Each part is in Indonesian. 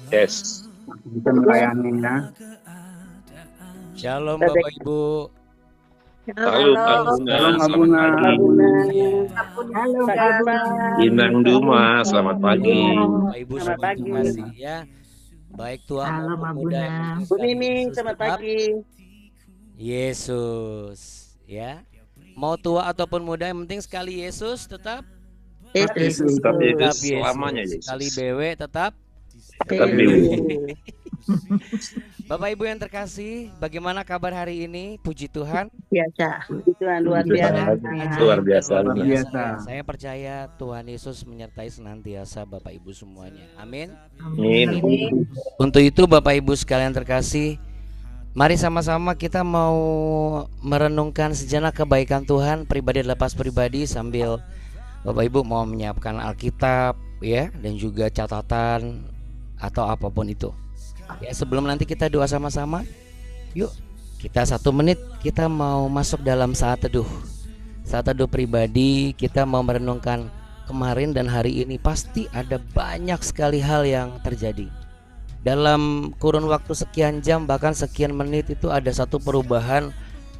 Yes. Kita melayani ya. Shalom Bapak Ibu. Halo Pak Buna, Halo Mbak selamat Buna. pagi. Halo Pak Kak. Gema. Inang Duma, selamat pagi. Bapak Ibu Selamat semua pagi. terima kasih ya. Baik tua Halo, maupun Mbak muda yang Buna. penting Bu sekali Mimi, Yesus selamat tetap pagi. Yesus ya. Mau tua ataupun muda yang penting sekali Yesus tetap Yesus. Tetap tetap Yesus, selamanya Yesus. Yesus. Sekali BW tetap. Tetap Yesus. Bapak Ibu yang terkasih, bagaimana kabar hari ini? Puji Tuhan. Biasa. Puji Tuhan luar biasa. Luar biasa. Luar Luar biasa. biasa. Ya. Saya percaya Tuhan Yesus menyertai senantiasa Bapak Ibu semuanya. Amin. Amin. Untuk itu Bapak Ibu sekalian terkasih, mari sama-sama kita mau merenungkan sejenak kebaikan Tuhan pribadi lepas pribadi sambil Bapak Ibu mau menyiapkan Alkitab ya dan juga catatan atau apapun itu. Ya, sebelum nanti kita doa sama-sama, yuk kita 1 menit kita mau masuk dalam saat teduh. Saat teduh pribadi, kita mau merenungkan kemarin dan hari ini. Pasti ada banyak sekali hal yang terjadi. Dalam kurun waktu sekian jam bahkan sekian menit itu ada satu perubahan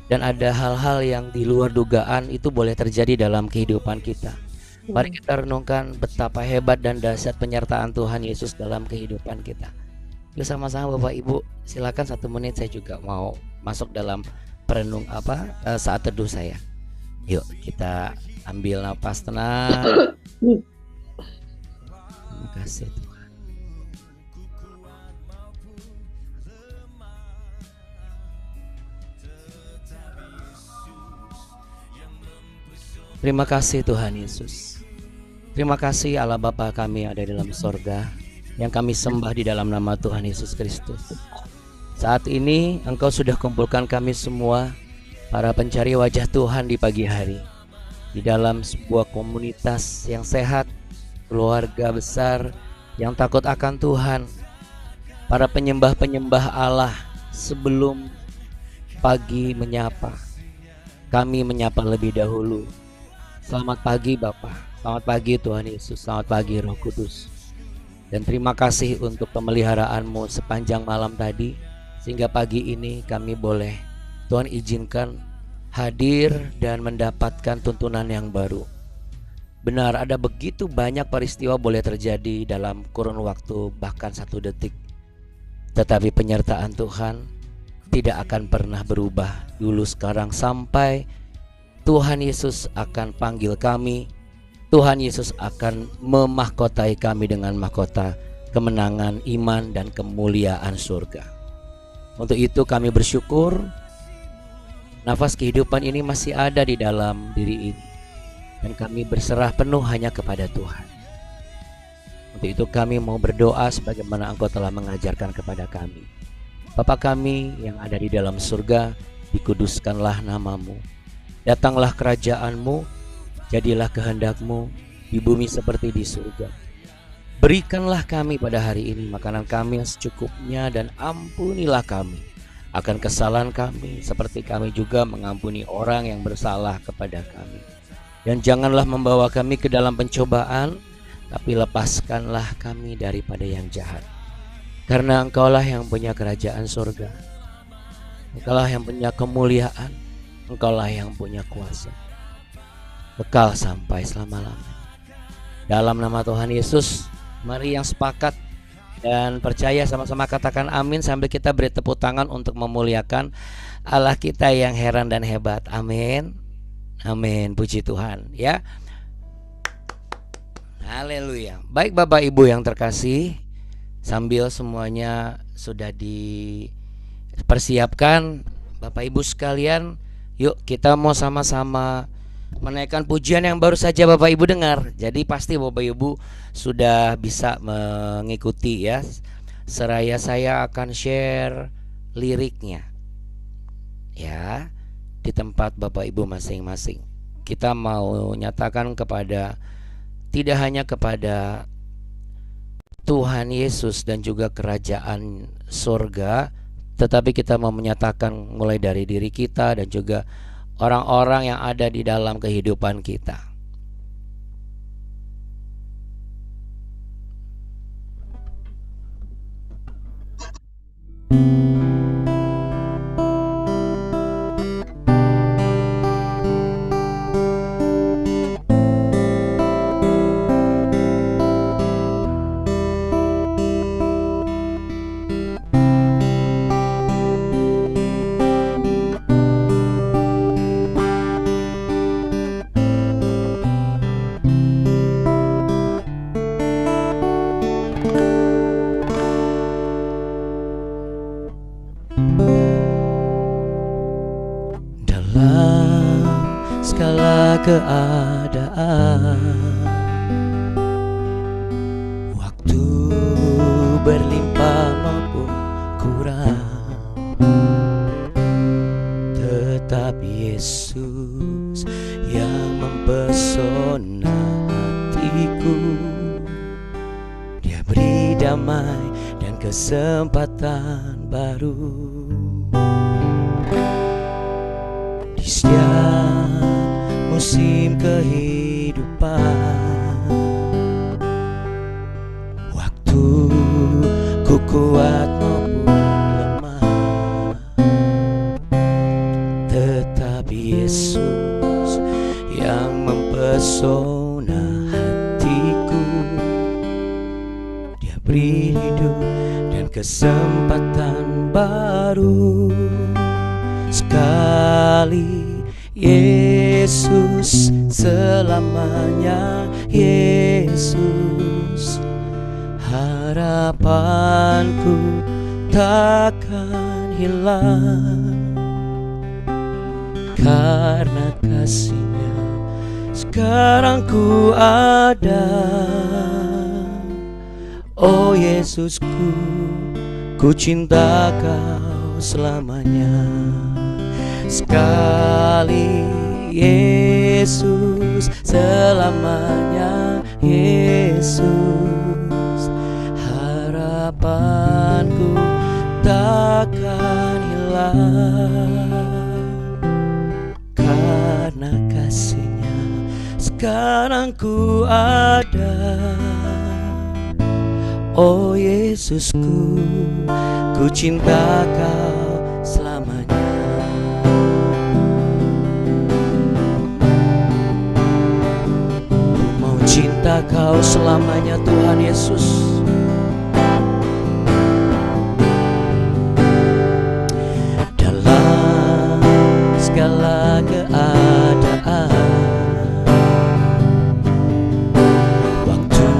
dan ada hal-hal yang di luar dugaan itu boleh terjadi dalam kehidupan kita. Mari kita renungkan betapa hebat dan dahsyat penyertaan Tuhan Yesus dalam kehidupan kita. Yuk sama-sama Bapak Ibu, silakan 1 menit saya juga mau masuk dalam perenung saat teduh saya. Yuk kita ambil napas tenang. Terima kasih Tuhan. Terima kasih Tuhan Yesus. Terima kasih Allah Bapa kami yang ada di dalam sorga, yang kami sembah di dalam nama Tuhan Yesus Kristus. Saat ini Engkau sudah kumpulkan kami semua, para pencari wajah Tuhan di pagi hari, di dalam sebuah komunitas yang sehat, keluarga besar yang takut akan Tuhan, para penyembah-penyembah Allah. Sebelum pagi menyapa, kami menyapa lebih dahulu. Selamat pagi Bapa, selamat pagi Tuhan Yesus, selamat pagi Roh Kudus. Dan terima kasih untuk pemeliharaanmu sepanjang malam tadi, sehingga pagi ini kami boleh Tuhan izinkan hadir dan mendapatkan tuntunan yang baru. Benar, ada begitu banyak peristiwa boleh terjadi dalam kurun waktu bahkan 1 detik. Tetapi penyertaan Tuhan tidak akan pernah berubah dulu sekarang sampai Tuhan Yesus akan panggil kami. Tuhan Yesus akan memahkotai kami dengan mahkota kemenangan, iman, dan kemuliaan surga. Untuk itu kami bersyukur nafas kehidupan ini masih ada di dalam diri ini, dan kami berserah penuh hanya kepada Tuhan. Untuk itu kami mau berdoa sebagaimana Engkau telah mengajarkan kepada kami. Bapa kami yang ada di dalam surga, dikuduskanlah namamu. Datanglah kerajaan-Mu, jadilah kehendak-Mu di bumi seperti di surga. Berikanlah kami pada hari ini makanan kami yang secukupnya, dan ampunilah kami akan kesalahan kami seperti kami juga mengampuni orang yang bersalah kepada kami. Dan janganlah membawa kami ke dalam pencobaan, tapi lepaskanlah kami daripada yang jahat. Karena Engkaulah yang punya kerajaan surga, Engkaulah yang punya kemuliaan, Engkaulah yang punya kuasa kekal sampai selama-lamanya. Dalam nama Tuhan Yesus, mari yang sepakat dan percaya sama-sama katakan amin sambil kita beri tepuk tangan untuk memuliakan Allah kita yang heran dan hebat. Amin. Amin. Puji Tuhan ya. Haleluya. Baik Bapak Ibu yang terkasih, sambil semuanya sudah dipersiapkan, Bapak Ibu sekalian, yuk kita mau sama-sama menaikkan pujian yang baru saja Bapak Ibu dengar. Jadi pasti Bapak Ibu sudah bisa mengikuti ya. Seraya saya akan share liriknya ya di tempat Bapak Ibu masing-masing. Kita mau nyatakan kepada, tidak hanya kepada Tuhan Yesus dan juga kerajaan surga, tetapi kita mau menyatakan mulai dari diri kita dan juga orang-orang yang ada di dalam kehidupan kita. Dalam segala keadaan, waktu berlimpah maupun kurang, tetap Yesus yang mempesona hatiku. Dia beri damai dan kesempatan baru. Di setiap musim kehidupan, waktu ku kuat maupun lemah, tetap Yesus yang mempesona hatiku. Dia beri hidup dan kesempatan baru. Sekali Yesus, selamanya Yesus, harapanku takkan hilang. Karena kasih-Nya sekarang ku ada. Oh Yesusku, ku cinta Kau selamanya. Sekali Yesus, selamanya Yesus, harapanku takkan hilang. Karena kasih-Nya sekarang ku ada. Oh Yesusku, ku cinta Kau selamanya. Cinta Kau selamanya Tuhan Yesus. Dalam segala keadaan, waktu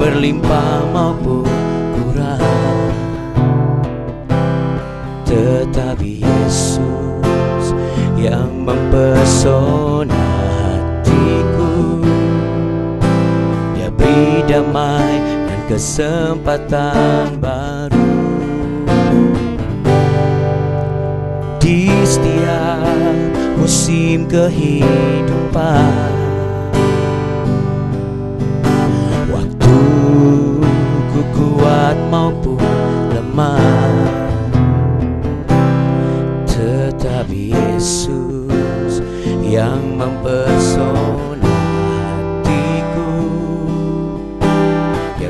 berlimpah maupun kurang, tetap Yesus yang mempesona hatiku. Beri damai dan kesempatan baru. Di setiap musim kehidupan, waktu ku kuat maupun lemah, tetap Yesus yang mempesona.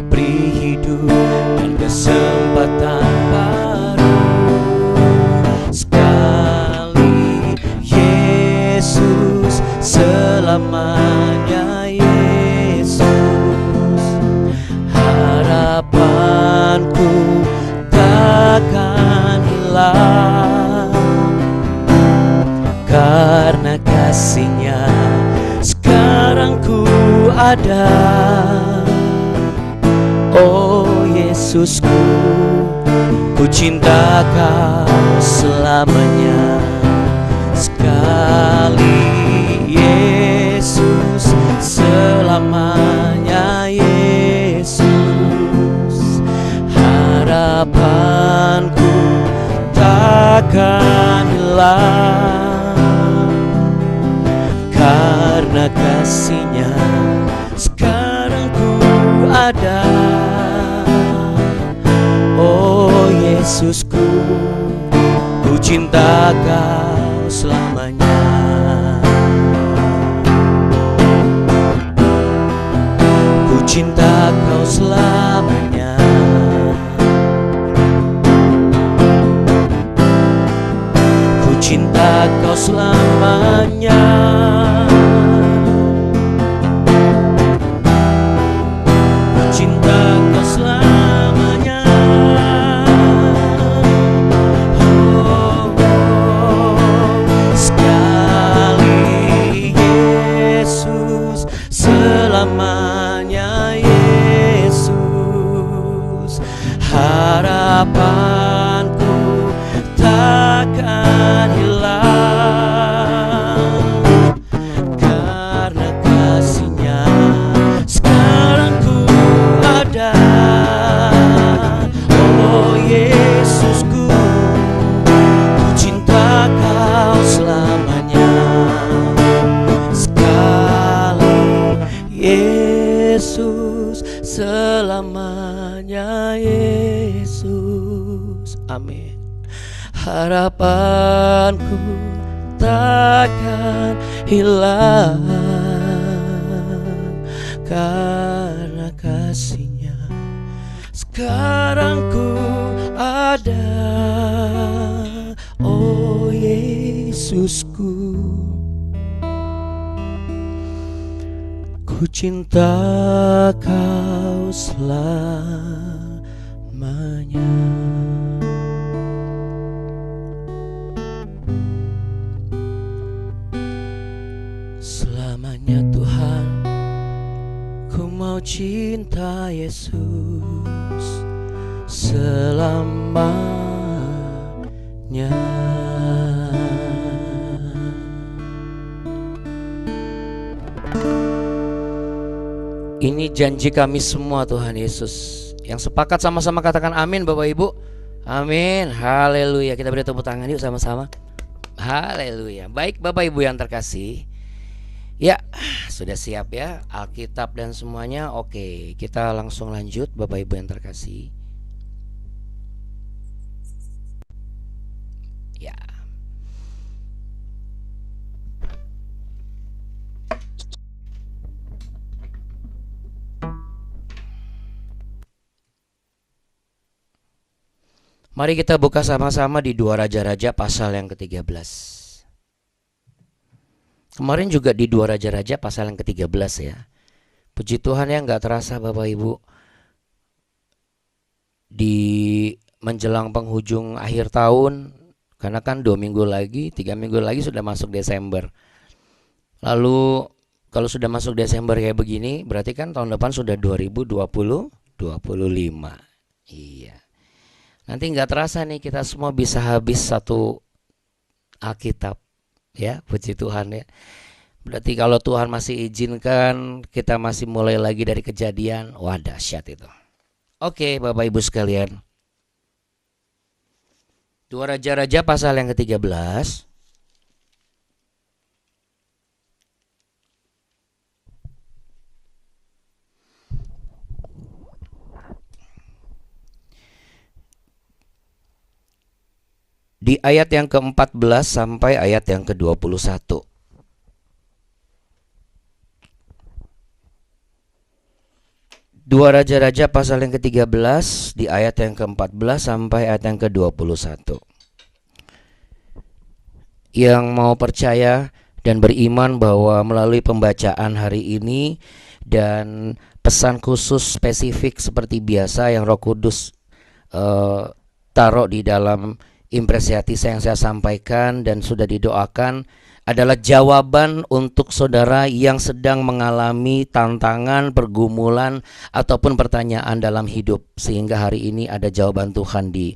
Beri hidup dan kesempatan baru. Sekali Yesus, selamanya Yesus, harapanku takkan hilang. Karena kasih-Nya sekarang ku ada. Oh Yesusku, ku cinta Kau selamanya. Sekali Yesus, selamanya Yesus, harapanku takkan hilang. Karena kasih-Nya sekarang ku ada. Oh Yesusku, ku cinta Kau selamanya. Ku cinta Kau selamanya. kau selamanya. Ku cinta kau selamanya. Oh, sekali Yesus, selamanya Yesus. Harapanku takkan hilang karena kasih-Nya. Sekarang ku ada, oh Yesusku, ku cinta kau selamanya. Sekali Yesus, selamanya Yesus. Amin. Harapanku takkan hilang karena kasih-Nya. Sekarang ku ada, oh Yesusku, ku cinta kau selamanya. Selamanya Tuhan, ku mau cinta Yesus selamanya. Ini janji kami semua Tuhan Yesus. Yang sepakat sama-sama katakan amin Bapak Ibu. Amin. Haleluya. Kita beri tepuk tangan yuk sama-sama. Haleluya. Baik Bapak Ibu yang terkasih, ya sudah siap ya Alkitab dan semuanya. Oke, kita langsung lanjut Bapak Ibu yang terkasih. Ya, mari kita buka sama-sama di 2 Raja-Raja pasal yang ke-13. Kemarin juga di 2 Raja-Raja pasal yang ke-13 ya. Puji Tuhan ya, gak terasa Bapak Ibu, di menjelang penghujung akhir tahun, karena kan 2 minggu lagi, 3 minggu lagi sudah masuk Desember. Lalu kalau sudah masuk Desember kayak begini, berarti kan tahun depan sudah 2025. Iya. Nanti nggak terasa nih kita semua bisa habis satu Alkitab, ya puji Tuhan ya. Berarti kalau Tuhan masih izinkan kita masih mulai lagi dari Kejadian, wah dahsyat itu. Oke Bapak Ibu sekalian, 2 Raja-Raja pasal yang ke-13. Di ayat yang ke-14 sampai ayat yang ke-21. 2 Raja-Raja pasal yang ke-13 di ayat yang ke-14 sampai ayat yang ke-21. Yang mau percaya dan beriman bahwa melalui pembacaan hari ini dan pesan khusus spesifik seperti biasa yang Roh Kudus taruh di dalam impresi hati yang saya sampaikan dan sudah didoakan adalah jawaban untuk saudara yang sedang mengalami tantangan, pergumulan ataupun pertanyaan dalam hidup, sehingga hari ini ada jawaban Tuhan di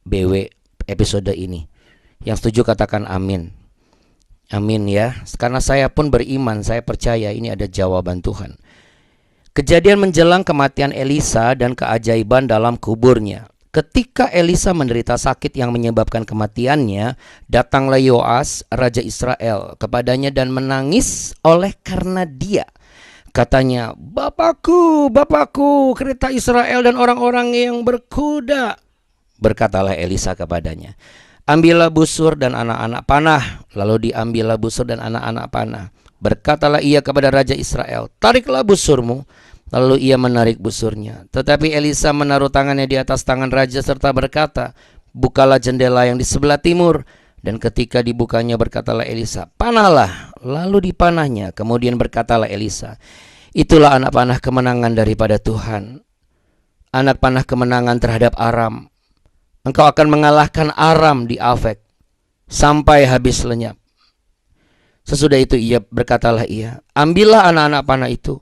BW episode ini. Yang setuju katakan amin. Amin ya. Karena saya pun beriman, saya percaya ini ada jawaban Tuhan. Kejadian menjelang kematian Elisa dan keajaiban dalam kuburnya. Ketika Elisa menderita sakit yang menyebabkan kematiannya, datanglah Yoas, raja Israel, kepadanya dan menangis oleh karena dia. Katanya, "Bapakku, Bapakku, kereta Israel dan orang-orang yang berkuda." Berkatalah Elisa kepadanya, "Ambillah busur dan anak-anak panah." Lalu diambillah busur dan anak-anak panah. Berkatalah ia kepada raja Israel, "Tariklah busurmu." Lalu ia menarik busurnya. Tetapi Elisa menaruh tangannya di atas tangan raja serta berkata, "Bukalah jendela yang di sebelah timur." Dan ketika dibukanya berkatalah Elisa, panahlah. Lalu dipanahnya. Kemudian berkatalah Elisa, itulah anak panah kemenangan daripada Tuhan. Anak panah kemenangan terhadap Aram. Engkau akan mengalahkan Aram di Afek sampai habis lenyap. Sesudah itu berkatalah ia, ambillah anak-anak panah itu.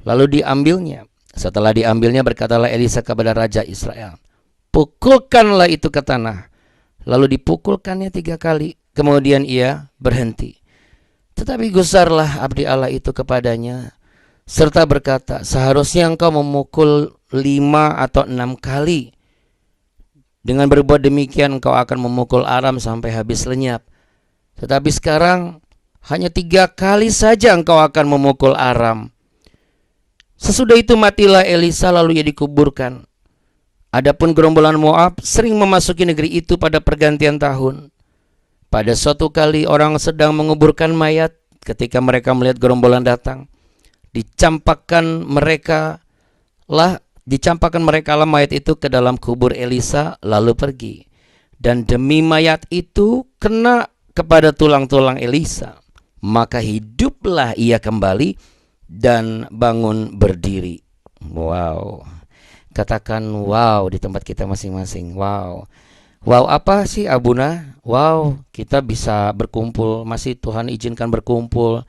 Lalu diambilnya. Setelah diambilnya berkatalah Elisa kepada Raja Israel, pukulkanlah itu ke tanah. Lalu dipukulkannya 3 kali. Kemudian ia berhenti. Tetapi gusarlah abdi Allah itu kepadanya, serta berkata, seharusnya engkau memukul 5 atau 6 kali. Dengan berbuat demikian engkau akan memukul Aram sampai habis lenyap. Tetapi sekarang hanya 3 kali saja engkau akan memukul Aram. Sesudah itu matilah Elisa, lalu ia dikuburkan. Adapun gerombolan Moab sering memasuki negeri itu pada pergantian tahun. Pada suatu kali orang sedang menguburkan mayat, ketika mereka melihat gerombolan datang, dicampakkan mereka lah mayat itu ke dalam kubur Elisa, lalu pergi. Dan demi mayat itu kena kepada tulang-tulang Elisa, maka hiduplah ia kembali dan bangun berdiri. Wow. Katakan wow di tempat kita masing-masing. Wow. Wow apa sih Abuna? Wow, kita bisa berkumpul, masih Tuhan izinkan berkumpul.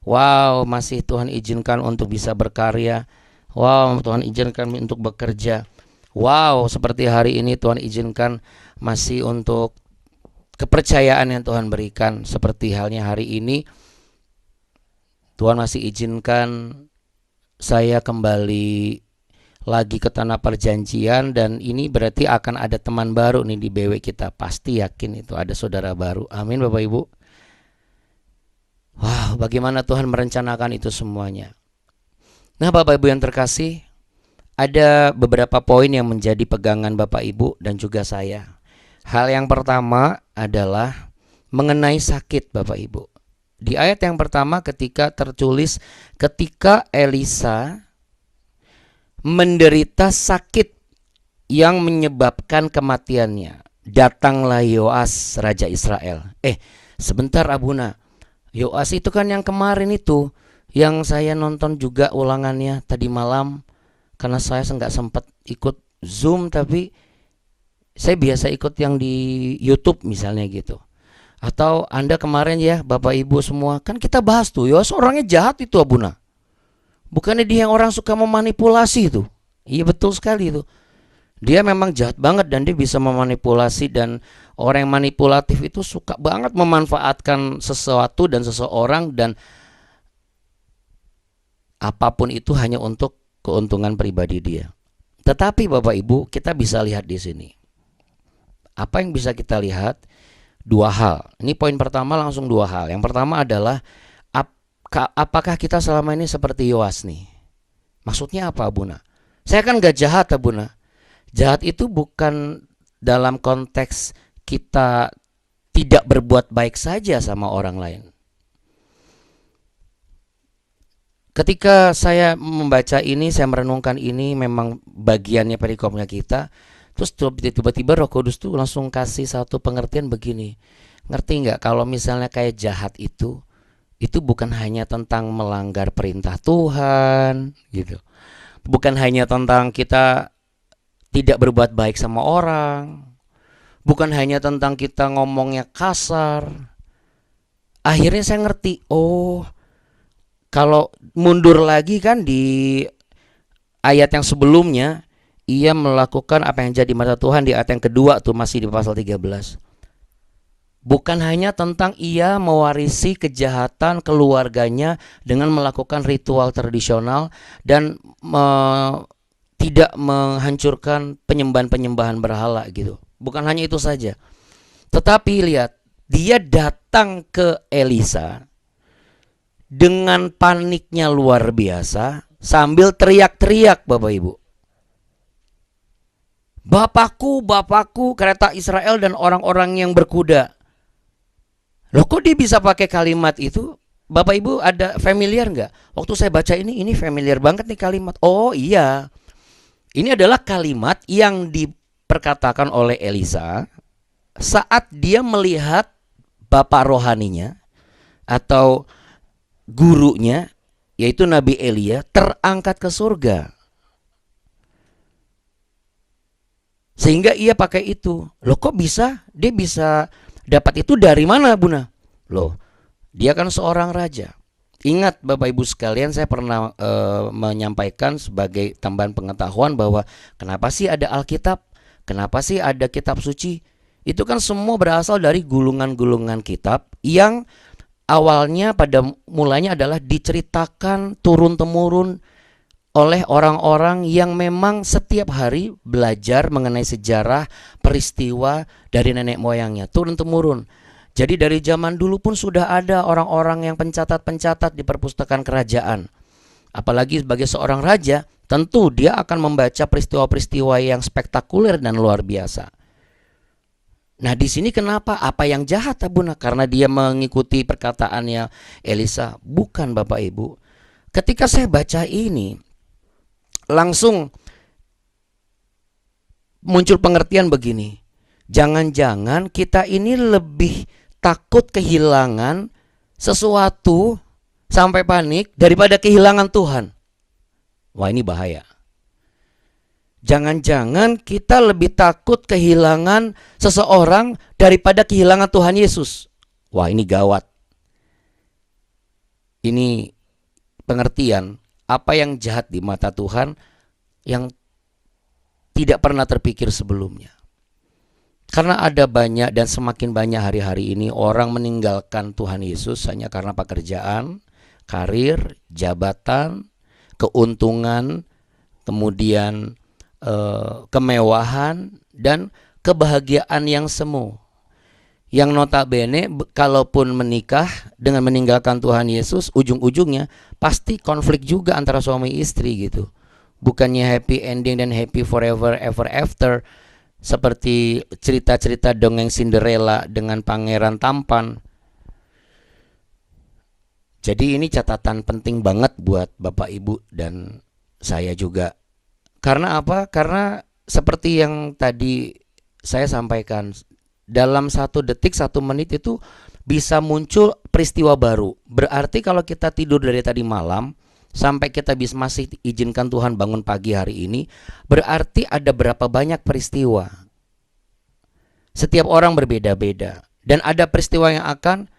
Wow, masih Tuhan izinkan untuk bisa berkarya. Wow, Tuhan izinkan untuk bekerja. Wow, seperti hari ini Tuhan izinkan masih untuk kepercayaan yang Tuhan berikan. Seperti halnya hari ini Tuhan masih izinkan saya kembali lagi ke tanah perjanjian, dan ini berarti akan ada teman baru nih di BW kita. Pasti yakin itu ada saudara baru. Amin Bapak Ibu. Wow, bagaimana Tuhan merencanakan itu semuanya. Nah Bapak Ibu yang terkasih, ada beberapa poin yang menjadi pegangan Bapak Ibu dan juga saya. Hal yang pertama adalah mengenai sakit Bapak Ibu. Di ayat yang pertama ketika tertulis, ketika Elisa menderita sakit yang menyebabkan kematiannya, datanglah Yoas Raja Israel. Sebentar Abuna, Yoas itu kan yang kemarin itu, yang saya nonton juga ulangannya tadi malam, karena saya nggak sempat ikut Zoom, tapi saya biasa ikut yang di YouTube misalnya gitu. Atau Anda kemarin ya Bapak Ibu semua, kan kita bahas tuh, Yoas orangnya jahat itu Abuna. Bukannya dia yang orang suka memanipulasi itu. Iya betul sekali itu. Dia memang jahat banget dan dia bisa memanipulasi, dan orang yang manipulatif itu suka banget memanfaatkan sesuatu dan seseorang, dan apapun itu hanya untuk keuntungan pribadi dia. Tetapi Bapak Ibu, kita bisa lihat di sini. Apa yang bisa kita lihat? 2 hal. Ini poin pertama, langsung 2 hal. Yang pertama adalah apakah kita selama ini seperti Yoas nih? Maksudnya apa Abuna? Saya kan gak jahat Abuna. Jahat itu bukan dalam konteks kita tidak berbuat baik saja sama orang lain. Ketika saya membaca ini, saya merenungkan ini, memang bagiannya perikopnya kita. Terus tiba-tiba Roh Kudus tuh langsung kasih satu pengertian begini. Ngerti gak kalau misalnya kayak jahat itu bukan hanya tentang melanggar perintah Tuhan gitu. Bukan hanya tentang kita tidak berbuat baik sama orang. Bukan hanya tentang kita ngomongnya kasar. Akhirnya saya ngerti, oh kalau mundur lagi kan di ayat yang sebelumnya, ia melakukan apa yang jadi mata Tuhan di ayat yang kedua tuh, masih di pasal 13. Bukan hanya tentang ia mewarisi kejahatan keluarganya dengan melakukan ritual tradisional dan tidak menghancurkan penyembahan-penyembahan berhala gitu. Bukan hanya itu saja. Tetapi lihat, dia datang ke Elisa dengan paniknya luar biasa sambil teriak-teriak Bapak Ibu. Bapakku, Bapakku, kereta Israel dan orang-orang yang berkuda. Loh kok dia bisa pakai kalimat itu? Bapak Ibu ada familiar nggak? Waktu saya baca ini familiar banget nih kalimat. Oh iya, ini adalah kalimat yang diperkatakan oleh Elisa saat dia melihat bapak rohaninya atau gurunya, yaitu Nabi Elia, terangkat ke surga. Sehingga ia pakai itu. Loh kok bisa? Dia bisa dapat itu dari mana, Buna? Loh, dia kan seorang raja. Ingat Bapak Ibu sekalian, saya pernah menyampaikan sebagai tambahan pengetahuan bahwa kenapa sih ada Alkitab? Kenapa sih ada kitab suci? Itu kan semua berasal dari gulungan-gulungan kitab yang awalnya pada mulanya adalah diceritakan turun-temurun oleh orang-orang yang memang setiap hari belajar mengenai sejarah peristiwa dari nenek moyangnya turun-temurun. Jadi dari zaman dulu pun sudah ada orang-orang yang pencatat-pencatat di perpustakaan kerajaan. Apalagi sebagai seorang raja, tentu dia akan membaca peristiwa-peristiwa yang spektakuler dan luar biasa. Nah, di sini kenapa? Apa yang jahat, Abuna? Karena dia mengikuti perkataannya Elisa. Bukan, Bapak Ibu. Ketika saya baca ini, langsung muncul pengertian begini. Jangan-jangan kita ini lebih takut kehilangan sesuatu sampai panik daripada kehilangan Tuhan. Wah, ini bahaya. Jangan-jangan kita lebih takut kehilangan seseorang daripada kehilangan Tuhan Yesus. Wah, ini gawat. Ini pengertian apa yang jahat di mata Tuhan yang tidak pernah terpikir sebelumnya. Karena ada banyak dan semakin banyak hari-hari ini orang meninggalkan Tuhan Yesus hanya karena pekerjaan, karir, jabatan, keuntungan, kemudian kemewahan dan kebahagiaan yang semu. Yang notabene kalaupun menikah dengan meninggalkan Tuhan Yesus, ujung-ujungnya pasti konflik juga antara suami istri gitu. Bukannya happy ending dan happy forever ever after seperti cerita-cerita dongeng Cinderella dengan pangeran tampan. Jadi ini catatan penting banget buat Bapak Ibu dan saya juga. Karena apa? Karena seperti yang tadi saya sampaikan, dalam 1 detik 1 menit itu bisa muncul peristiwa baru. Berarti kalau kita tidur dari tadi malam sampai kita bisa masih izinkan Tuhan bangun pagi hari ini, berarti ada berapa banyak peristiwa. Setiap orang berbeda-beda dan ada peristiwa yang akan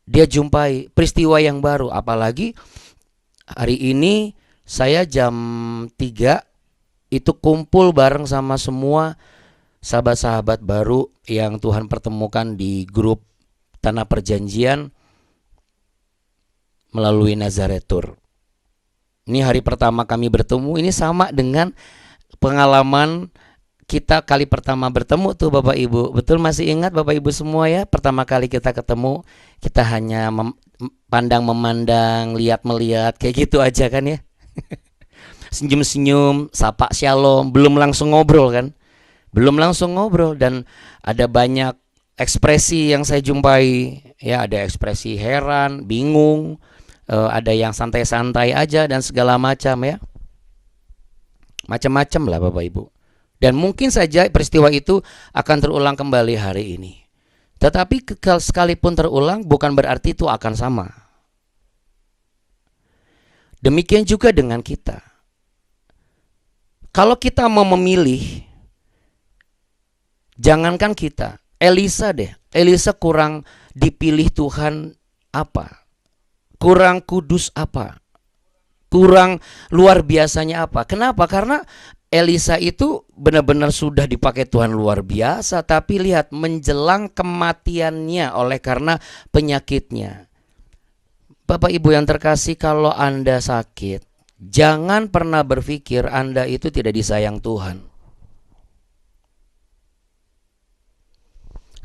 dia jumpai, peristiwa yang baru. Apalagi hari ini saya jam 3 itu kumpul bareng sama semua sahabat-sahabat baru yang Tuhan pertemukan di grup Tanah Perjanjian melalui Nazaret Tour. Ini hari pertama kami bertemu. Ini sama dengan pengalaman kita kali pertama bertemu tuh Bapak Ibu. Betul masih ingat Bapak Ibu semua ya? Pertama kali kita ketemu, kita hanya memandang, lihat-melihat kayak gitu aja kan ya. Senyum-senyum, sapa shalom, belum langsung ngobrol kan? Belum langsung ngobrol dan ada banyak ekspresi yang saya jumpai. Ya, ada ekspresi heran, bingung, ada yang santai-santai aja dan segala macam ya. Macam-macam lah Bapak Ibu. Dan mungkin saja peristiwa itu akan terulang kembali hari ini. Tetapi sekalipun terulang bukan berarti itu akan sama. Demikian juga dengan kita. Kalau kita mau memilih, jangankan kita, Elisa deh. Elisa kurang dipilih Tuhan apa? Kurang kudus apa? Kurang luar biasanya apa? Kenapa? Karena Elisa itu benar-benar sudah dipakai Tuhan luar biasa, tapi lihat menjelang kematiannya oleh karena penyakitnya. Bapak Ibu yang terkasih, kalau Anda sakit, jangan pernah berpikir Anda itu tidak disayang Tuhan.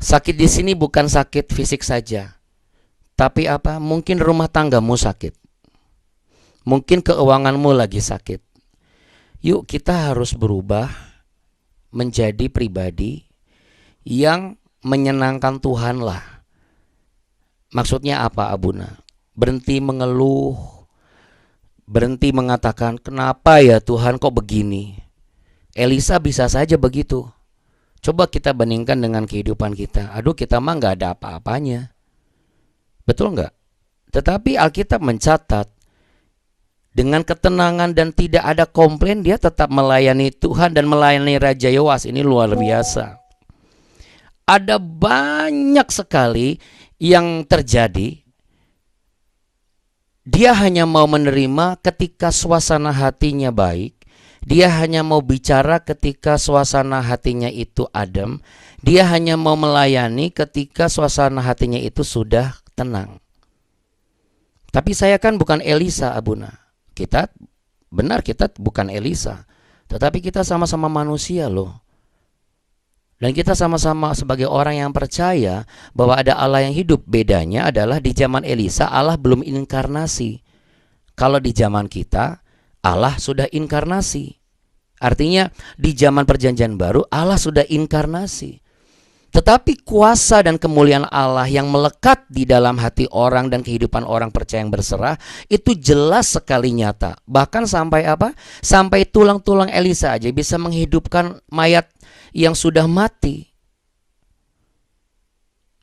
Sakit di sini bukan sakit fisik saja, tapi apa? Mungkin rumah tanggamu sakit, mungkin keuanganmu lagi sakit. Yuk kita harus berubah menjadi pribadi yang menyenangkan Tuhan lah. Maksudnya apa Abuna? Berhenti mengeluh, berhenti mengatakan kenapa ya Tuhan kok begini. Elisa bisa saja begitu. Coba kita bandingkan dengan kehidupan kita. Aduh, kita mah nggak ada apa-apanya. Betul nggak? Tetapi Alkitab mencatat dengan ketenangan dan tidak ada komplain, dia tetap melayani Tuhan dan melayani Raja Yoas. Ini luar biasa. Ada banyak sekali yang terjadi. Dia hanya mau menerima ketika suasana hatinya baik. Dia hanya mau bicara ketika suasana hatinya itu adem. Dia hanya mau melayani ketika suasana hatinya itu sudah tenang. Tapi saya kan bukan Elisa, Abuna. Kita bukan Elisa. Tetapi kita sama-sama manusia loh. Dan kita sama-sama sebagai orang yang percaya bahwa ada Allah yang hidup. Bedanya adalah di zaman Elisa Allah belum inkarnasi. Kalau di zaman kita Allah sudah inkarnasi. Artinya di zaman perjanjian baru Allah sudah inkarnasi. Tetapi kuasa dan kemuliaan Allah yang melekat di dalam hati orang dan kehidupan orang percaya yang berserah itu jelas sekali nyata. Bahkan sampai apa? Sampai tulang-tulang Elisa aja bisa menghidupkan mayat yang sudah mati.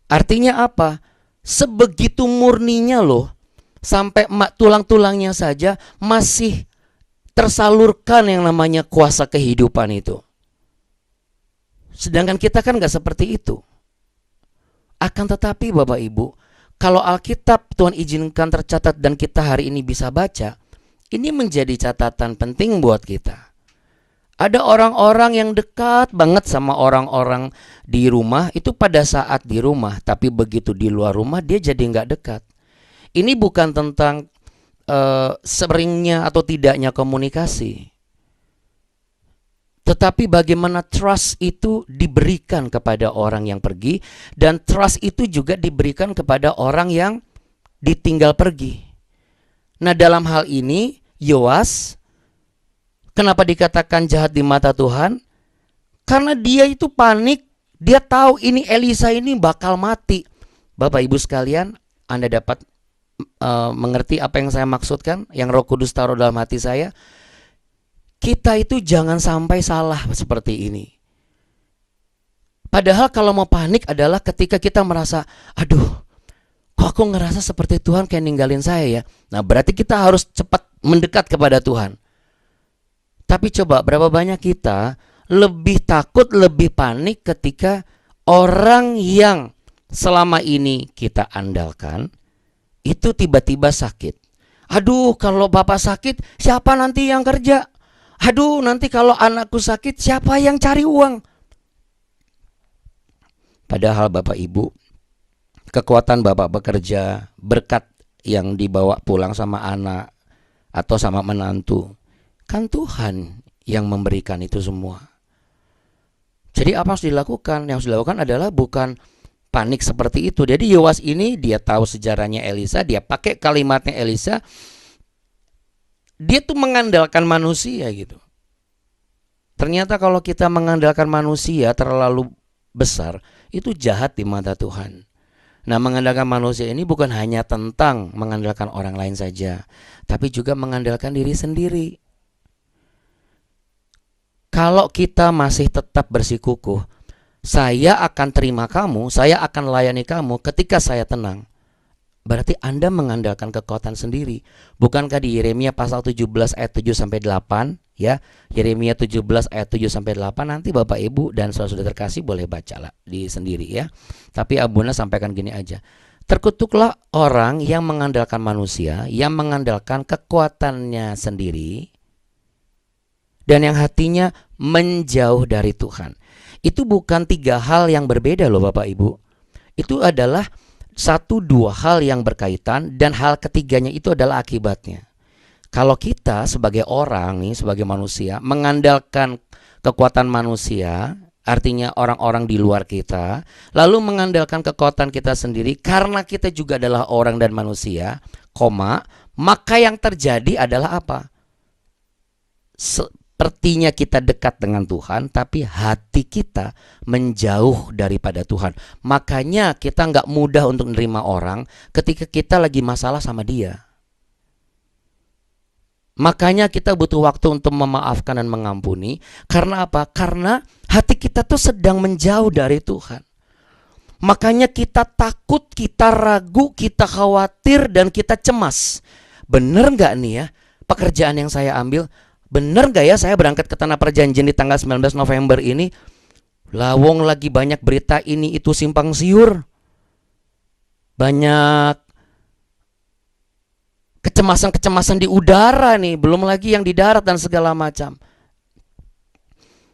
Artinya apa? Sebegitu murninya loh. Sampai tulang-tulangnya saja masih tersalurkan yang namanya kuasa kehidupan itu. Sedangkan kita kan gak seperti itu. Akan tetapi Bapak Ibu, kalau Alkitab Tuhan izinkan tercatat dan kita hari ini bisa baca, ini menjadi catatan penting buat kita. Ada orang-orang yang dekat banget sama orang-orang di rumah itu pada saat di rumah, tapi begitu di luar rumah dia jadi gak dekat. Ini bukan tentang seringnya atau tidaknya komunikasi, tetapi bagaimana trust itu diberikan kepada orang yang pergi, dan trust itu juga diberikan kepada orang yang ditinggal pergi. Nah, dalam hal ini Yoas kenapa dikatakan jahat di mata Tuhan? Karena dia itu panik. Dia tahu ini Elisa ini bakal mati. Bapak Ibu sekalian, Anda dapat mengerti apa yang saya maksudkan, yang Roh Kudus taruh dalam hati saya. Kita itu jangan sampai salah seperti ini. Padahal kalau mau panik adalah ketika kita merasa, aduh, kok aku ngerasa seperti Tuhan kayak ninggalin saya ya. Nah, berarti kita harus cepat mendekat kepada Tuhan. Tapi coba berapa banyak kita lebih takut, lebih panik ketika orang yang selama ini kita andalkan itu tiba-tiba sakit. Aduh, kalau bapak sakit, siapa nanti yang kerja? Aduh, nanti kalau anakku sakit, siapa yang cari uang? Padahal Bapak Ibu, kekuatan Bapak bekerja, berkat yang dibawa pulang sama anak atau sama menantu, kan Tuhan yang memberikan itu semua. Jadi apa harus dilakukan? Yang harus dilakukan adalah bukan panik seperti itu. Jadi Yoas ini dia tahu sejarahnya Elisa, dia pakai kalimatnya Elisa. Dia tuh mengandalkan manusia gitu. Ternyata kalau kita mengandalkan manusia terlalu besar, itu jahat di mata Tuhan. Nah, mengandalkan manusia ini bukan hanya tentang mengandalkan orang lain saja, tapi juga mengandalkan diri sendiri. Kalau kita masih tetap bersikukuh, saya akan terima kamu, saya akan layani kamu ketika saya tenang, berarti Anda mengandalkan kekuatan sendiri. Bukankah di Yeremia pasal 17 ayat 7 sampai 8 ya? Yeremia 17 ayat 7 sampai 8, nanti Bapak Ibu dan saudara terkasih boleh baca lah di sendiri ya. Tapi Abuna sampaikan gini aja. Terkutuklah orang yang mengandalkan manusia, yang mengandalkan kekuatannya sendiri, dan yang hatinya menjauh dari Tuhan. Itu bukan tiga hal yang berbeda loh Bapak Ibu. Itu adalah satu dua hal yang berkaitan, dan hal ketiganya itu adalah akibatnya. Kalau kita sebagai orang nih, sebagai manusia, mengandalkan kekuatan manusia, artinya orang-orang di luar kita, lalu mengandalkan kekuatan kita sendiri karena kita juga adalah orang dan manusia, maka yang terjadi adalah apa? Sepertinya kita dekat dengan Tuhan, tapi hati kita menjauh daripada Tuhan. Makanya kita nggak mudah untuk menerima orang ketika kita lagi masalah sama dia. Makanya kita butuh waktu untuk memaafkan dan mengampuni. Karena apa? Karena Hati kita tuh sedang menjauh dari Tuhan. Makanya kita takut, kita ragu, kita khawatir, dan kita cemas. Bener gak nih ya pekerjaan yang saya ambil? Bener gak ya saya berangkat ke Tanah Perjanjian di tanggal 19 November ini? Lawong lagi banyak berita ini itu simpang siur. Banyak kecemasan-kecemasan di udara nih, belum lagi yang di darat dan segala macam.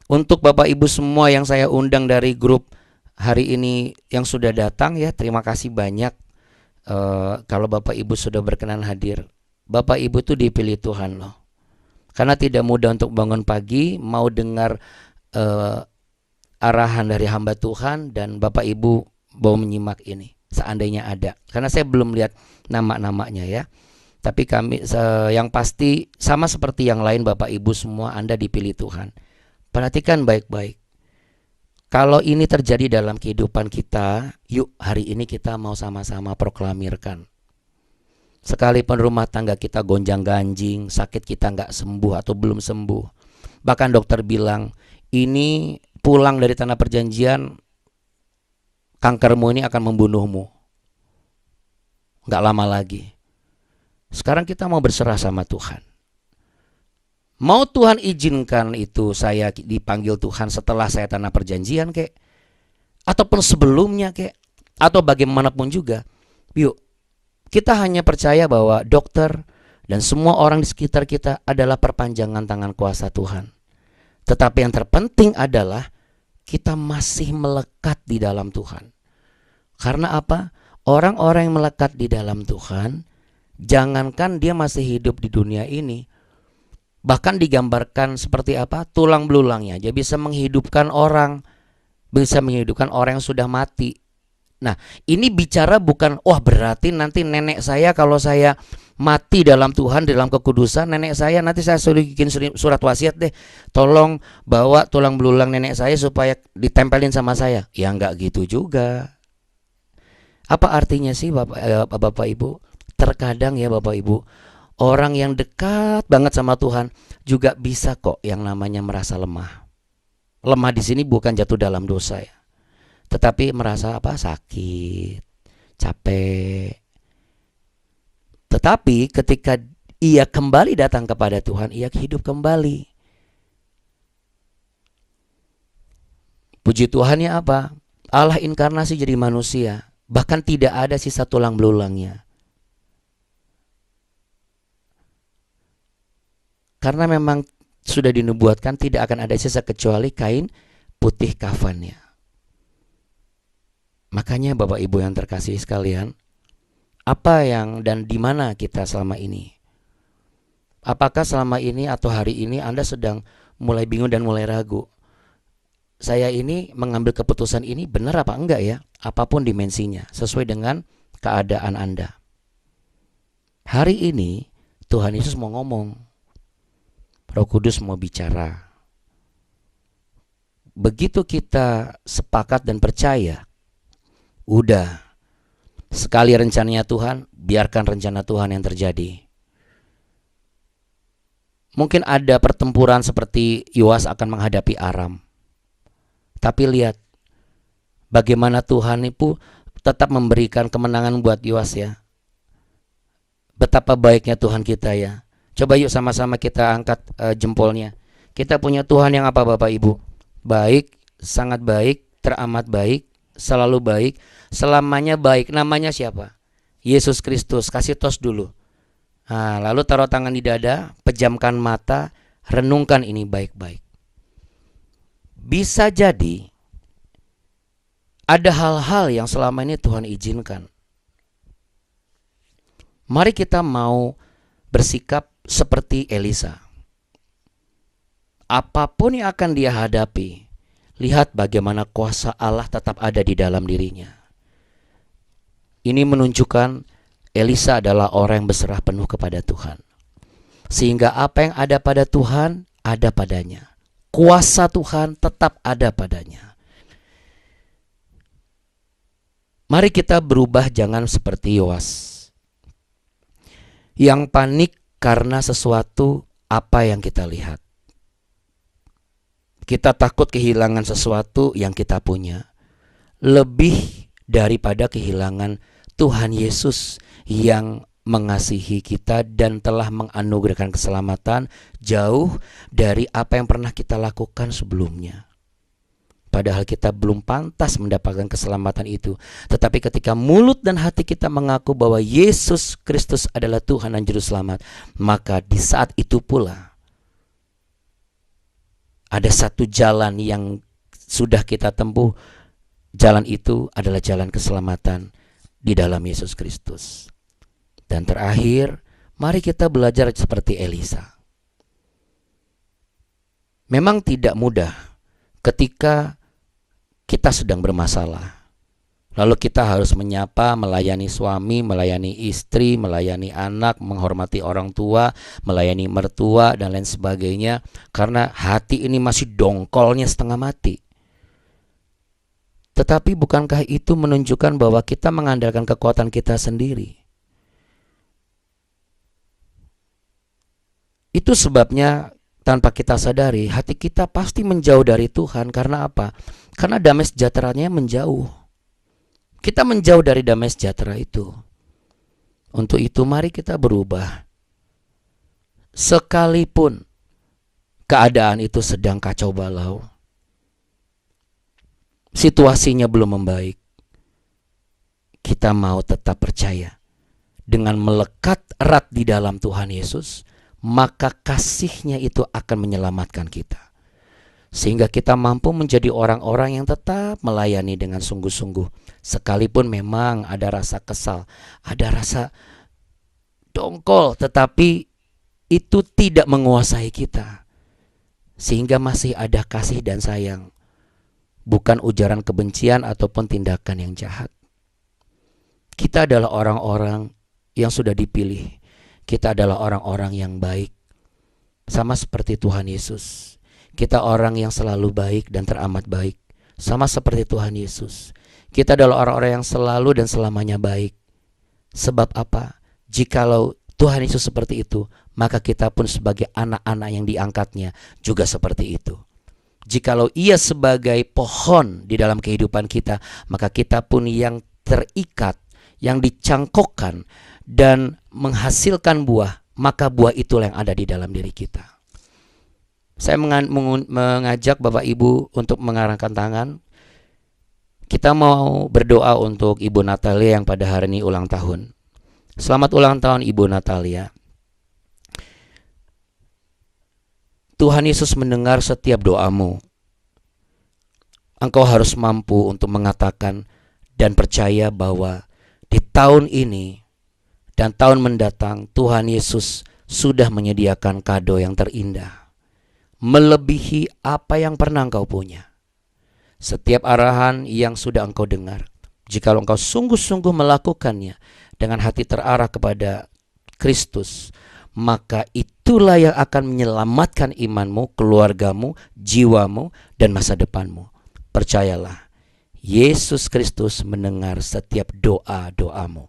Untuk Bapak Ibu semua yang saya undang dari grup hari ini yang sudah datang ya, terima kasih banyak. Kalau Bapak Ibu sudah berkenan hadir, Bapak Ibu tuh dipilih Tuhan loh. Karena tidak mudah untuk bangun pagi mau dengar arahan dari hamba Tuhan, dan Bapak Ibu mau menyimak ini. Seandainya ada, karena saya belum lihat nama-namanya ya. Tapi kami yang pasti sama seperti yang lain, Bapak Ibu semua Anda dipilih Tuhan. Perhatikan baik-baik. Kalau ini terjadi dalam kehidupan kita, yuk hari ini kita mau sama-sama proklamirkan. Sekalipun rumah tangga kita gonjang-ganjing, sakit kita nggak sembuh atau belum sembuh, bahkan dokter bilang ini pulang dari Tanah Perjanjian, kankermu ini akan membunuhmu, nggak lama lagi. Sekarang kita mau berserah sama Tuhan. Mau Tuhan izinkan itu saya dipanggil Tuhan setelah saya Tanah Perjanjian kek, ataupun sebelumnya kek, atau bagaimanapun juga. Yuk, kita hanya percaya bahwa dokter dan semua orang di sekitar kita adalah perpanjangan tangan kuasa Tuhan. Tetapi yang terpenting adalah kita masih melekat di dalam Tuhan. Karena apa? Orang-orang yang melekat di dalam Tuhan, jangankan dia masih hidup di dunia ini, bahkan digambarkan seperti apa? Tulang belulangnya aja bisa menghidupkan orang. Bisa menghidupkan orang yang sudah mati. Nah, ini bicara bukan, wah berarti nanti nenek saya kalau saya mati dalam Tuhan, dalam kekudusan, nenek saya nanti saya suruh bikin surat wasiat deh, tolong bawa tulang belulang nenek saya supaya ditempelin sama saya. Ya enggak gitu juga. Apa artinya sih Bapak Ibu? Terkadang ya Bapak Ibu, orang yang dekat banget sama Tuhan juga bisa kok yang namanya merasa lemah. Lemah di sini bukan jatuh dalam dosa ya, tetapi merasa apa? Sakit, capek. Tetapi ketika ia kembali datang kepada Tuhan, ia hidup kembali. Puji Tuhannya apa? Allah inkarnasi jadi manusia, bahkan tidak ada sisa tulang belulangnya. Karena memang sudah dinubuatkan tidak akan ada sisa kecuali kain putih kafannya. Makanya Bapak Ibu yang terkasih sekalian, apa yang dan di mana kita selama ini? Apakah selama ini atau hari ini Anda sedang mulai bingung dan mulai ragu? Saya ini mengambil keputusan ini benar apa enggak ya? Apapun dimensinya, sesuai dengan keadaan Anda. Hari ini Tuhan Yesus mau ngomong. Roh Kudus mau bicara. Begitu kita sepakat dan percaya, udah, sekali rencananya Tuhan, biarkan rencana Tuhan yang terjadi. Mungkin ada pertempuran seperti Yoas akan menghadapi Aram. Tapi lihat bagaimana Tuhan itu tetap memberikan kemenangan buat Yoas ya. Betapa baiknya Tuhan kita ya. Coba yuk sama-sama kita angkat jempolnya. Kita punya Tuhan yang apa Bapak Ibu? Baik, sangat baik, teramat baik, selalu baik, selamanya baik. Namanya siapa? Yesus Kristus. Kasih tos dulu. Nah, lalu taruh tangan di dada, pejamkan mata, renungkan ini baik-baik. Bisa jadi ada hal-hal yang selama ini Tuhan izinkan. Mari kita mau bersikap seperti Elisa. Apapun yang akan dia hadapi, lihat bagaimana kuasa Allah tetap ada di dalam dirinya. Ini menunjukkan Elisa adalah orang yang berserah penuh kepada Tuhan. Sehingga apa yang ada pada Tuhan, ada padanya. Kuasa Tuhan tetap ada padanya. Mari kita berubah, jangan seperti Yoas yang panik karena sesuatu apa yang kita lihat. kita takut kehilangan sesuatu yang kita punya, lebih daripada kehilangan Tuhan Yesus yang mengasihi kita dan telah menganugerahkan keselamatan jauh dari apa yang pernah kita lakukan sebelumnya. Padahal kita belum pantas mendapatkan keselamatan itu. Tetapi ketika mulut dan hati kita mengaku bahwa Yesus Kristus adalah Tuhan dan Juru Selamat, maka di saat itu pula ada satu jalan yang sudah kita tempuh. Jalan itu adalah jalan keselamatan di dalam Yesus Kristus. Dan terakhir, mari kita belajar seperti Elisa. Memang tidak mudah ketika kita sedang bermasalah. Lalu kita harus menyapa, melayani suami, melayani istri, melayani anak, menghormati orang tua, melayani mertua, dan lain sebagainya. Karena hati ini masih dongkolnya setengah mati. Tetapi bukankah itu menunjukkan bahwa kita mengandalkan kekuatan kita sendiri? Itu sebabnya tanpa kita sadari hati kita pasti menjauh dari Tuhan. Karena apa? Karena damai sejahteranya menjauh. Kita menjauh dari damai sejahtera itu. Untuk itu mari kita berubah. Sekalipun keadaan itu sedang kacau balau, situasinya belum membaik, kita mau tetap percaya. Dengan melekat erat di dalam Tuhan Yesus, maka kasih-Nya itu akan menyelamatkan kita. Sehingga kita mampu menjadi orang-orang yang tetap melayani dengan sungguh-sungguh. Sekalipun memang ada rasa kesal, ada rasa dongkol, tetapi itu tidak menguasai kita. Sehingga masih ada kasih dan sayang. Bukan ujaran kebencian ataupun tindakan yang jahat. Kita adalah orang-orang yang sudah dipilih. Kita adalah orang-orang yang baik. Sama seperti Tuhan Yesus. Kita orang yang selalu baik dan teramat baik. Sama seperti Tuhan Yesus. Kita adalah orang-orang yang selalu dan selamanya baik. Sebab apa? Jikalau Tuhan Yesus seperti itu, maka kita pun sebagai anak-anak yang diangkatnya juga seperti itu. Jikalau Ia sebagai pohon di dalam kehidupan kita, maka kita pun yang terikat, yang dicangkokkan dan menghasilkan buah, maka buah itulah yang ada di dalam diri kita. Saya mengajak Bapak Ibu untuk mengarahkan tangan. Kita mau berdoa untuk Ibu Natalia yang pada hari ini ulang tahun. Selamat ulang tahun Ibu Natalia. Tuhan Yesus mendengar setiap doamu. Engkau harus mampu untuk mengatakan dan percaya bahwa di tahun ini dan tahun mendatang Tuhan Yesus sudah menyediakan kado yang terindah, melebihi apa yang pernah engkau punya. Setiap arahan yang sudah engkau dengar, jika engkau sungguh-sungguh melakukannya dengan hati terarah kepada Kristus, maka itulah yang akan menyelamatkan imanmu, keluargamu, jiwamu, dan masa depanmu. Percayalah, Yesus Kristus mendengar setiap doa-doamu.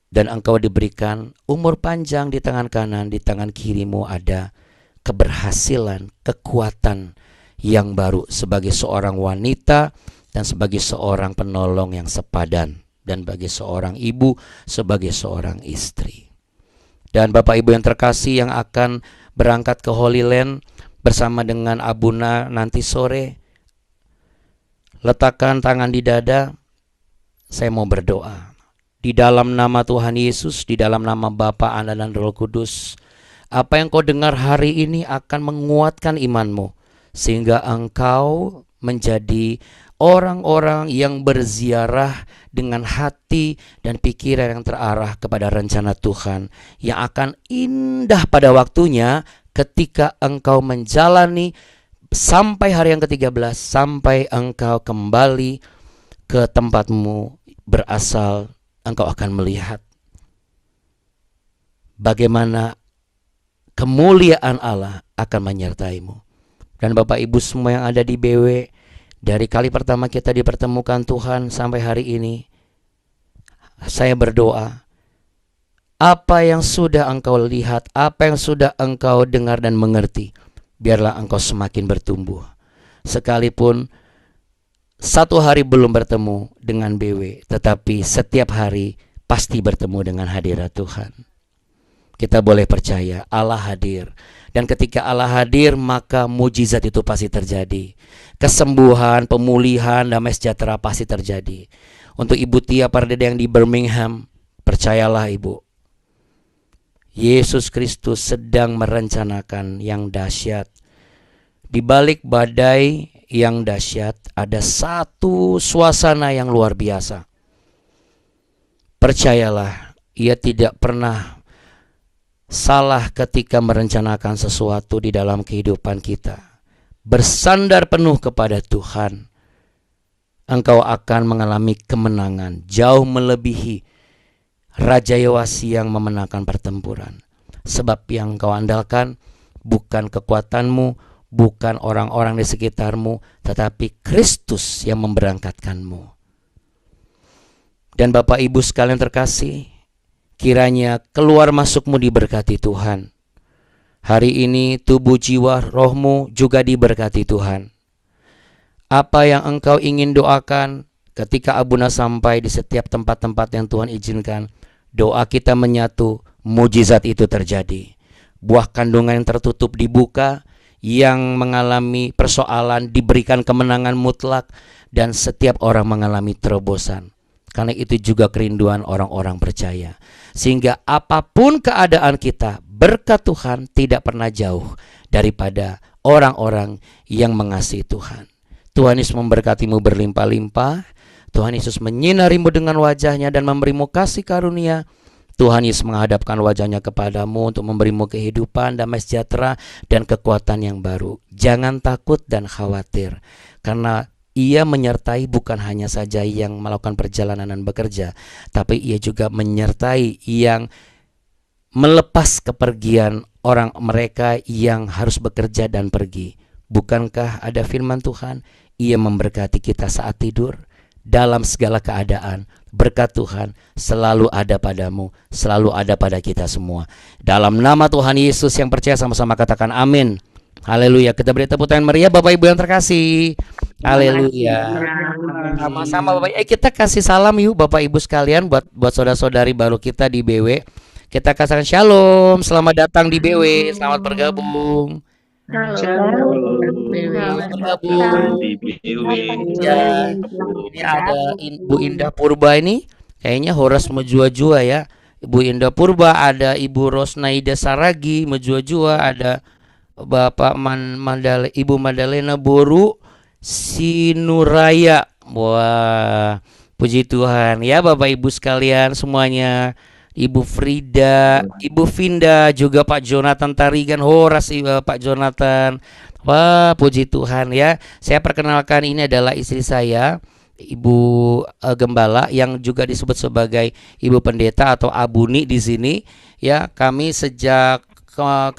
Dan engkau diberikan umur panjang di tangan kanan, di tangan kirimu ada keberhasilan, kekuatan yang baru sebagai seorang wanita dan sebagai seorang penolong yang sepadan, dan bagi seorang ibu sebagai seorang istri. Dan Bapak Ibu yang terkasih yang akan berangkat ke Holy Land bersama dengan Abuna nanti sore, letakkan tangan di dada. Saya mau berdoa di dalam nama Tuhan Yesus, di dalam nama Bapa, Anak, dan Roh Kudus. Apa yang kau dengar hari ini akan menguatkan imanmu, sehingga engkau menjadi orang-orang yang berziarah dengan hati dan pikiran yang terarah kepada rencana Tuhan, yang akan indah pada waktunya ketika engkau menjalani sampai hari yang ke-13, sampai engkau kembali ke tempatmu berasal. Engkau akan melihat bagaimana kemuliaan Allah akan menyertaimu. Dan Bapak Ibu semua yang ada di BW, dari kali pertama kita dipertemukan Tuhan sampai hari ini, saya berdoa, apa yang sudah engkau lihat, apa yang sudah engkau dengar dan mengerti, biarlah engkau semakin bertumbuh. Sekalipun satu hari belum bertemu dengan BW, tetapi setiap hari pasti bertemu dengan hadirat Tuhan. Kita boleh percaya Allah hadir. Dan ketika Allah hadir, maka mujizat itu pasti terjadi. Kesembuhan, pemulihan, damai sejahtera pasti terjadi. Untuk Ibu Tia Pardede yang di Birmingham, percayalah Ibu, Yesus Kristus sedang merencanakan yang dahsyat. Di balik badai yang dahsyat ada satu suasana yang luar biasa. Percayalah, Ia tidak pernah salah ketika merencanakan sesuatu di dalam kehidupan kita. Bersandar penuh kepada Tuhan, engkau akan mengalami kemenangan jauh melebihi Raja Yowasi yang memenangkan pertempuran. Sebab yang kau andalkan bukan kekuatanmu, bukan orang-orang di sekitarmu, tetapi Kristus yang memberangkatkanmu. Dan Bapak Ibu sekalian terkasih, kiranya keluar masukmu diberkati Tuhan. Hari ini tubuh, jiwa, rohmu juga diberkati Tuhan. Apa yang engkau ingin doakan ketika Abuna sampai di setiap tempat-tempat yang Tuhan izinkan, doa kita menyatu, mujizat itu terjadi. Buah kandungan yang tertutup dibuka, yang mengalami persoalan diberikan kemenangan mutlak, dan setiap orang mengalami terobosan. Karena itu juga kerinduan orang-orang percaya. Sehingga apapun keadaan kita, berkat Tuhan tidak pernah jauh daripada orang-orang yang mengasihi Tuhan. Tuhan Yesus memberkatimu berlimpah-limpah. Tuhan Yesus menyinarimu dengan wajahnya dan memberimu kasih karunia. Tuhan Yesus menghadapkan wajahnya kepadamu untuk memberimu kehidupan, damai sejahtera, dan kekuatan yang baru. Jangan takut dan khawatir, karena Ia menyertai bukan hanya saja yang melakukan perjalanan dan bekerja, tapi Ia juga menyertai yang melepas kepergian orang mereka yang harus bekerja dan pergi. Bukankah ada firman Tuhan, Ia memberkati kita saat tidur? Dalam segala keadaan, berkat Tuhan selalu ada padamu, selalu ada pada kita semua. Dalam nama Tuhan Yesus yang percaya, sama-sama katakan amin. Haleluya. Kita beri tepuk tangan meriah Bapak Ibu yang terkasih. Haleluya. Sama-sama Bapak. Kita kasih salam yuk Bapak Ibu sekalian buat saudara-saudari baru kita di BW. Kita katakan shalom, selamat datang di BW, selamat bergabung. Shalom. Bergabung. Ya, ini ada Ibu Indah Purba ini, kayaknya Horas Mejua-jua ya. Ibu Indah Purba, ada Ibu Rosnaida Saragi Mejua-jua, ada Bapak Ibu Madalena Boru Sinuraya. Wah, puji Tuhan ya Bapak Ibu sekalian semuanya. Ibu Frida, Ibu Vinda, juga Pak Jonathan Tarigan, Horas Pak Jonathan. Wah, puji Tuhan ya. Saya perkenalkan, ini adalah istri saya, Ibu Gembala, yang juga disebut sebagai Ibu Pendeta atau Abuni di sini. Ya, kami sejak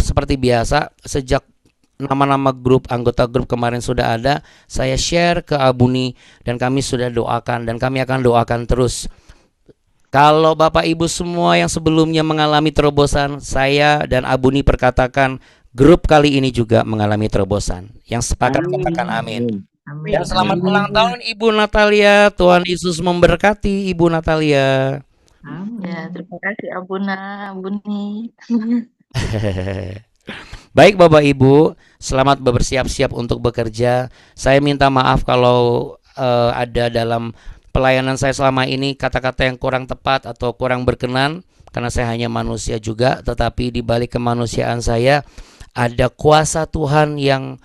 seperti biasa, sejak nama-nama grup, anggota grup kemarin sudah ada, saya share ke Abuni dan kami sudah doakan dan kami akan doakan terus. Kalau Bapak Ibu semua yang sebelumnya mengalami terobosan, saya dan Abuni perkatakan grup kali ini juga mengalami terobosan. Yang sepakat katakan amin. Dan selamat ulang tahun Ibu Natalia. Tuhan Yesus memberkati Ibu Natalia. Ya, terima kasih Abuni. Baik Bapak Ibu, selamat bersiap-siap untuk bekerja. Saya minta maaf kalau ada dalam pelayanan saya selama ini kata-kata yang kurang tepat atau kurang berkenan, karena saya hanya manusia juga. Tetapi di balik kemanusiaan saya ada kuasa Tuhan yang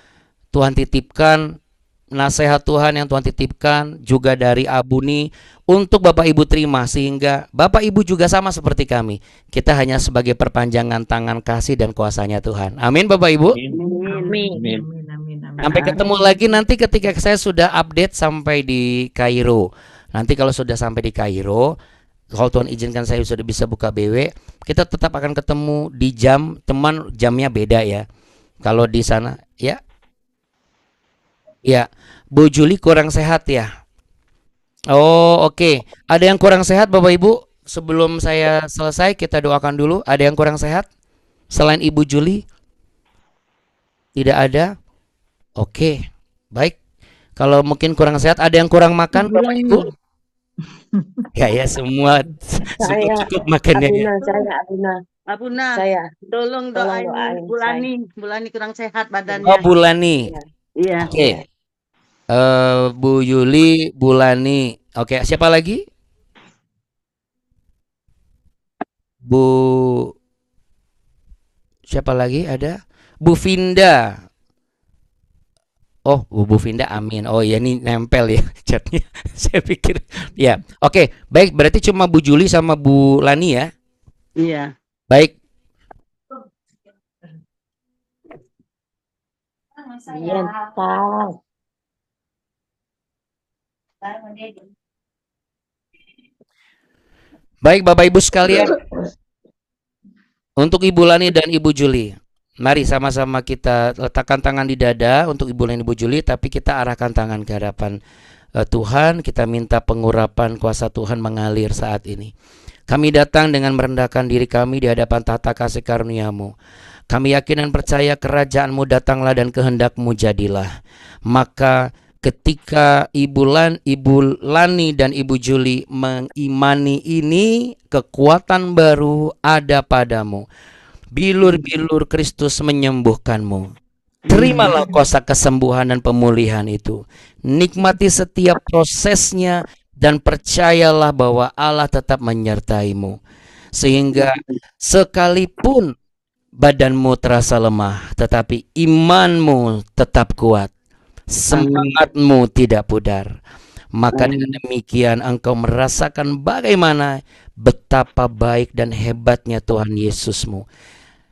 Tuhan titipkan, nasihat Tuhan yang Tuhan titipkan juga dari Abuni untuk Bapak Ibu terima, sehingga Bapak Ibu juga sama seperti kami. Kita hanya sebagai perpanjangan tangan kasih dan kuasanya Tuhan. Amin Bapak Ibu. Amin. Sampai ketemu lagi nanti ketika saya sudah update sampai di Kairo. Nanti kalau sudah sampai di Kairo, kalau Tuhan izinkan saya sudah bisa buka BW, kita tetap akan ketemu di jam, teman jamnya beda ya. Kalau di sana ya. Ya, Bu Juli kurang sehat ya. Oh, oke. Ada yang kurang sehat Bapak Ibu? Sebelum saya selesai kita doakan dulu. Ada yang kurang sehat selain Ibu Juli? Tidak ada? Oke, baik. Kalau mungkin kurang sehat, ada yang kurang makan, Bapak Ibu? Ya, semua Saya, cukup makannya ya. Abuna, Saya tolong tolong doain doain Bulani. Bulani kurang sehat Oh, badannya. Bulani. Iya. Oke. Bu Yuli, Bulani. Oke, siapa lagi? Siapa lagi ada? Bu Vinda. Oh, Bu Vinda, amin. Oh ya, ini nempel ya chatnya. Saya pikir ya. Oke, baik. Berarti cuma Bu Juli sama Bu Lani ya. Iya. Baik. Iya, Pak. Baik, Bapak Ibu sekalian. Untuk Ibu Lani dan Ibu Juli, mari sama-sama kita letakkan tangan di dada untuk Ibu Lani dan Ibu Juli, tapi kita arahkan tangan ke hadapan Tuhan. Kita minta pengurapan kuasa Tuhan mengalir saat ini. Kami datang dengan merendahkan diri kami di hadapan tahta kasih karunia-Mu. Kami yakin dan percaya kerajaan-Mu datanglah dan kehendak-Mu jadilah. Maka ketika Ibu Lani dan Ibu Juli mengimani ini, kekuatan baru ada padamu. Bilur-bilur Kristus menyembuhkanmu. Terimalah kuasa kesembuhan dan pemulihan itu. Nikmati setiap prosesnya dan percayalah bahwa Allah tetap menyertaimu. Sehingga sekalipun badanmu terasa lemah, tetapi imanmu tetap kuat. Semangatmu tidak pudar. Maka dengan demikian engkau merasakan bagaimana betapa baik dan hebatnya Tuhan Yesusmu.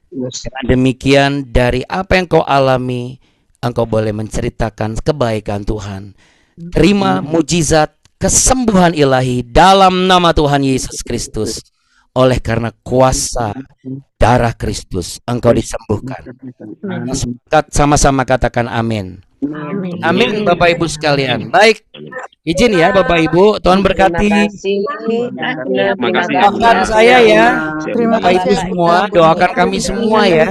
Dengan demikian dari apa yang kau alami, engkau boleh menceritakan kebaikan Tuhan. Terima mujizat kesembuhan ilahi dalam nama Tuhan Yesus Kristus. Oleh karena kuasa darah Kristus, engkau disembuhkan. Sama-sama katakan amin. Amin, Bapak Ibu sekalian. Baik, izin ya Bapak Ibu, Tuhan berkati. Terima kasih. Doakan saya ya, Terima Bapak Ibu kasih. semua, doakan kami semua ya.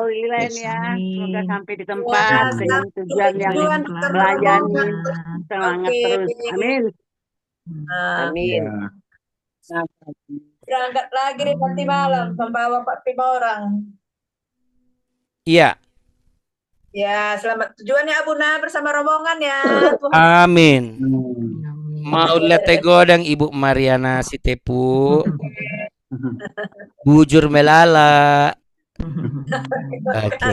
Wilen ya, semoga sampai di tempat dengan tujuan yang melayani. Semangat terus. Amin. Amin. Berangkat lagi nih nanti malam membawa 45 orang. Iya, Ya, selamat tujuan ya Abuna bersama rombongan ya. Tuhan. amin. Mau lihat godang Ibu Mariana Sitepu, bujur melala. Oke.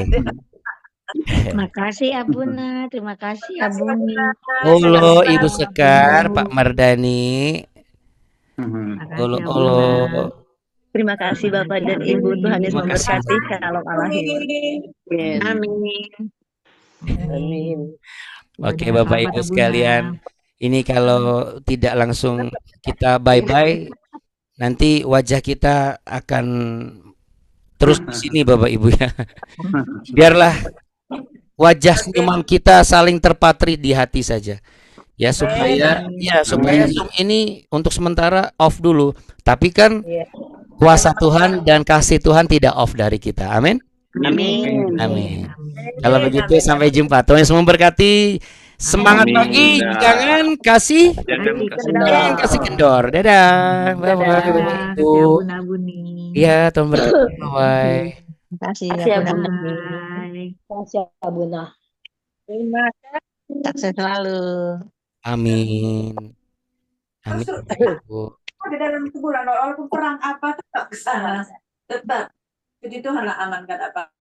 Terima kasih Abuna, terima kasih Abuni. Halo Ibu Sekar, Pak Mardani. Halo, halo. Terima kasih Bapak dan Ibu, Tuhan Yesus Terima kasih. memberkati. Shalom Alahim. Amin. Amin. Oke Bapak Ibu sekalian, ini kalau tidak langsung kita bye-bye, nanti wajah kita akan terus di sini Bapak Ibu ya. Biarlah wajah senyuman kita saling terpatri di hati saja. Ya supaya Zoom ini untuk sementara off dulu. Tapi kan kuasa Tuhan dan kasih Tuhan tidak off dari kita. Amin. Amin. Amin. Kalau begitu sampai jumpa. Tuhan Yesus memberkati. Semangat Amin. pagi, Dah. jangan kasih Jangan kasih kendor. Dadah. Bye bye Bapak Ibu. Abuni. Iya, Tuhan berkati. Bye bye. Terima kasih Kasih Abuna. Abuna. Kasih Abuna. Terima kasih. Sukses selalu. Amin. Amin. Bapak Ibu. Di dalam kuburan walaupun perang apa tetap ke sana. Tetap. Jadi Tuhan lah amankan apa